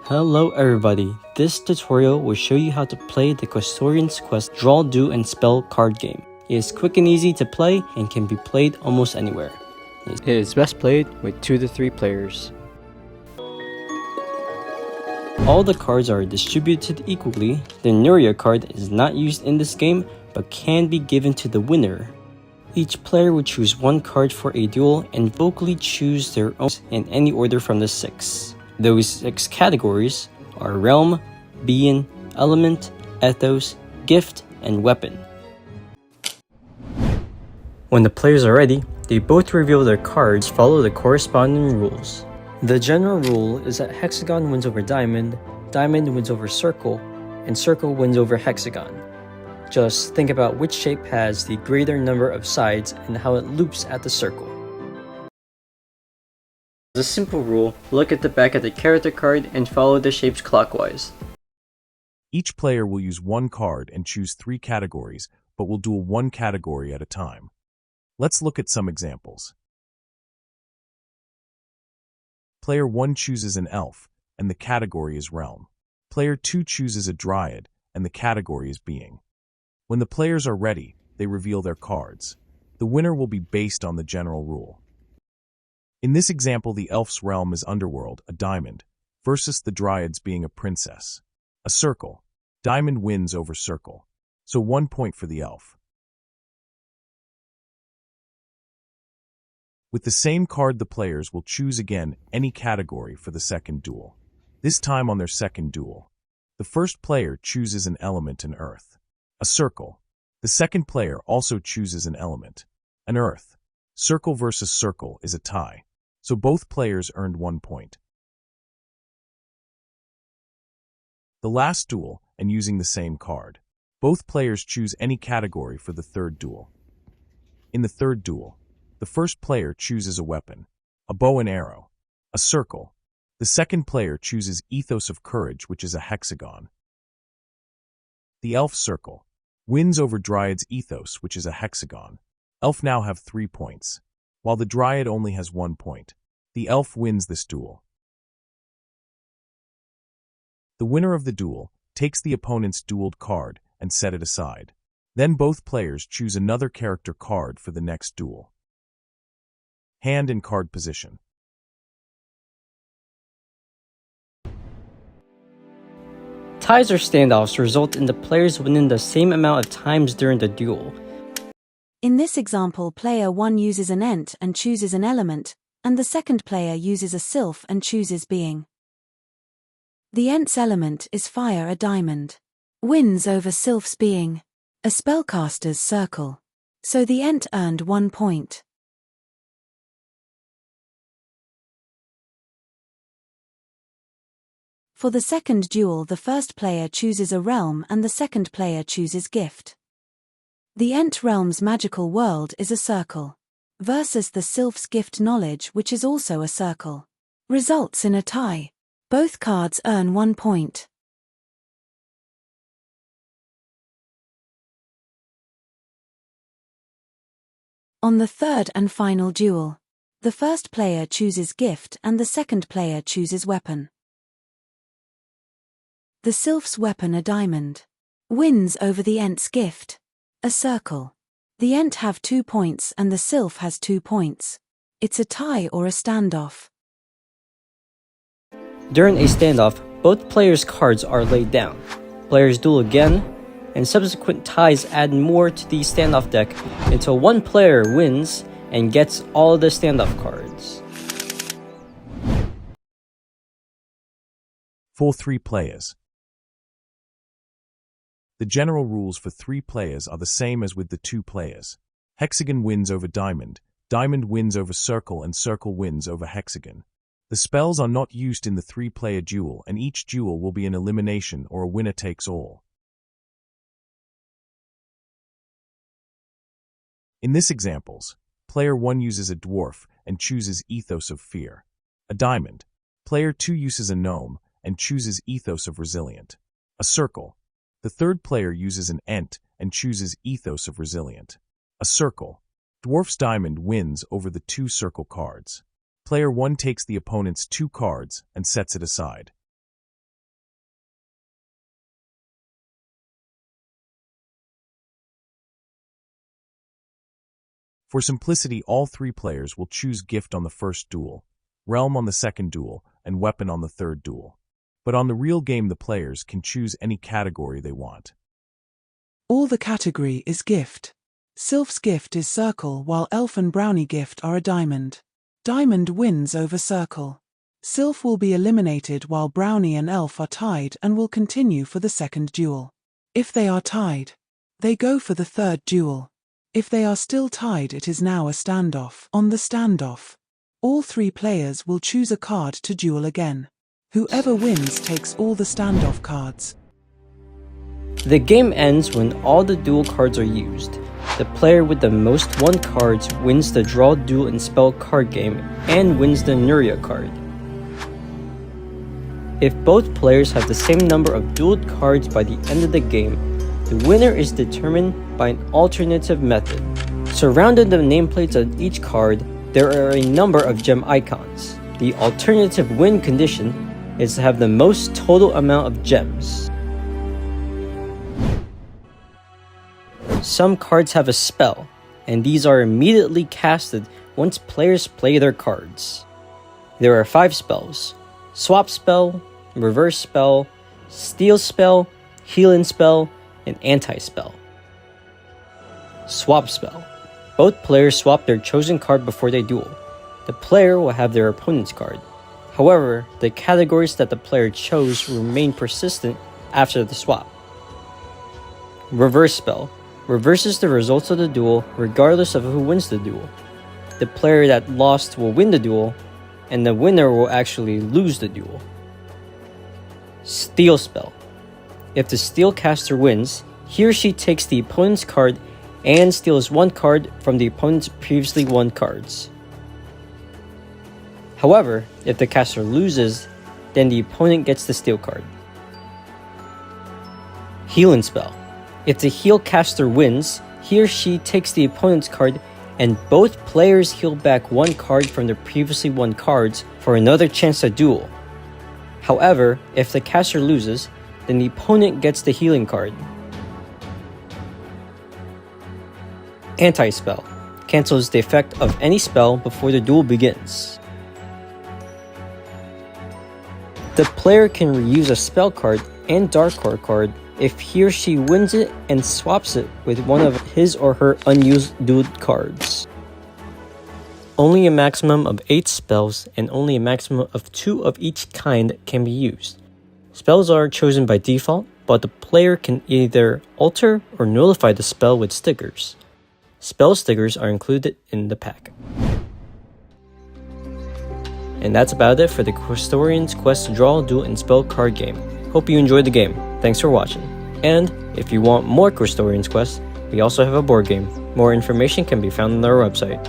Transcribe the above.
Hello everybody, this tutorial will show you how to play the Questorians Quest Draw, Do, and Spell card game. It is quick and easy to play and can be played almost anywhere. It is best played with 2 to 3 players. All the cards are distributed equally. The Nuria card is not used in this game but can be given to the winner. Each player will choose 1 card for a duel and vocally choose their own in any order from the 6. Those 6 categories are Realm, Being, Element, Ethos, Gift, and Weapon. When the players are ready, they both reveal their cards, follow the corresponding rules. The general rule is that Hexagon wins over Diamond, Diamond wins over Circle, and Circle wins over Hexagon. Just think about which shape has the greater number of sides and how it loops at the circle. As a simple rule, look at the back of the character card and follow the shapes clockwise. Each player will use 1 card and choose 3 categories, but will duel 1 category at a time. Let's look at some examples. Player 1 chooses an elf, and the category is Realm. Player 2 chooses a dryad, and the category is Being. When the players are ready, they reveal their cards. The winner will be based on the general rule. In this example, the elf's realm is Underworld, a diamond, versus the dryad's being a princess. A circle. Diamond wins over circle. So 1 point for the elf. With the same card, the players will choose again any category for the second duel. This time on their second duel. The first player chooses an element, an earth. A circle. The second player also chooses an element. An earth. Circle versus circle is a tie. So both players earned 1 point. The last duel, and using the same card. Both players choose any category for the third duel. In the third duel, the first player chooses a weapon, a bow and arrow, a circle. The second player chooses Ethos of Courage, which is a hexagon. The elf circle wins over Dryad's Ethos, which is a hexagon. Elf now have 3 points, while the Dryad only has 1 point. The elf wins this duel. The winner of the duel takes the opponent's dueled card and set it aside. Then both players choose another character card for the next duel. Hand and card position. Ties or standoffs result in the players winning the same amount of times during the duel. In this example, player 1 uses an ent and chooses an element, and the second player uses a sylph and chooses Being. The ent's element is fire, a diamond. Wins over sylph's Being, a spellcaster's circle. So the ent earned 1 point. For the second duel, the first player chooses a realm and the second player chooses Gift. The ent realm's magical world is a circle, versus the sylph's gift knowledge, which is also a circle. Results in a tie. Both cards earn 1 point. On the third and final duel, the first player chooses Gift and the second player chooses Weapon. The sylph's weapon, a diamond, wins over the ent's gift, a circle. The ent have 2 points and the sylph has 2 points. It's a tie or a standoff. During a standoff, both players' cards are laid down. Players duel again, and subsequent ties add more to the standoff deck until 1 player wins and gets all the standoff cards. Full 3 players. The general rules for 3 players are the same as with the 2 players. Hexagon wins over Diamond, Diamond wins over Circle, and Circle wins over Hexagon. The spells are not used in the 3-player duel, and each duel will be an elimination or a winner takes all. In this examples, player 1 uses a dwarf and chooses Ethos of Fear. A diamond. Player 2 uses a gnome and chooses Ethos of Resilient. A circle. The third player uses an ent and chooses Ethos of Resilient. A circle. Dwarf's diamond wins over the 2 circle cards. Player 1 takes the opponent's 2 cards and sets it aside. For simplicity, all 3 players will choose gift on the first duel, realm on the second duel, and weapon on the third duel. But on the real game, the players can choose any category they want. All the category is gift. Sylph's gift is circle, while elf and brownie gift are a diamond. Diamond wins over circle. Sylph will be eliminated while brownie and elf are tied and will continue for the second duel. If they are tied, they go for the third duel. If they are still tied, it is now a standoff. On the standoff, all 3 players will choose a card to duel again. Whoever wins takes all the standoff cards. The game ends when all the duel cards are used. The player with the most won cards wins the Draw, Duel, and Spell card game and wins the Nuria card. If both players have the same number of dueled cards by the end of the game, the winner is determined by an alternative method. Surrounding the nameplates of each card, there are a number of gem icons. The alternative win condition is to have the most total amount of gems. Some cards have a spell, and these are immediately casted once players play their cards. There are 5 spells: Swap Spell, Reverse Spell, Steal Spell, Healing Spell, and Anti-Spell. Swap Spell. Both players swap their chosen card before they duel. The player will have their opponent's card. However, the categories that the player chose remain persistent after the swap. Reverse Spell reverses the results of the duel regardless of who wins the duel. The player that lost will win the duel, and the winner will actually lose the duel. Steal Spell. If the Steal caster wins, he or she takes the opponent's card and steals 1 card from the opponent's previously won cards. However, if the caster loses, then the opponent gets the steal card. Healing Spell. If the heal caster wins, he or she takes the opponent's card and both players heal back 1 card from their previously won cards for another chance to duel. However, if the caster loses, then the opponent gets the healing card. Anti-Spell cancels the effect of any spell before the duel begins. The player can reuse a spell card and dark card card if he or she wins it and swaps it with one of his or her unused dueled cards. Only a maximum of 8 spells and only a maximum of 2 of each kind can be used. Spells are chosen by default, but the player can either alter or nullify the spell with stickers. Spell stickers are included in the pack. And that's about it for the Questorians Quest Draw, Duel, and Spell card game. Hope you enjoyed the game. Thanks for watching. And if you want more Questorians Quest, we also have a board game. More information can be found on our website.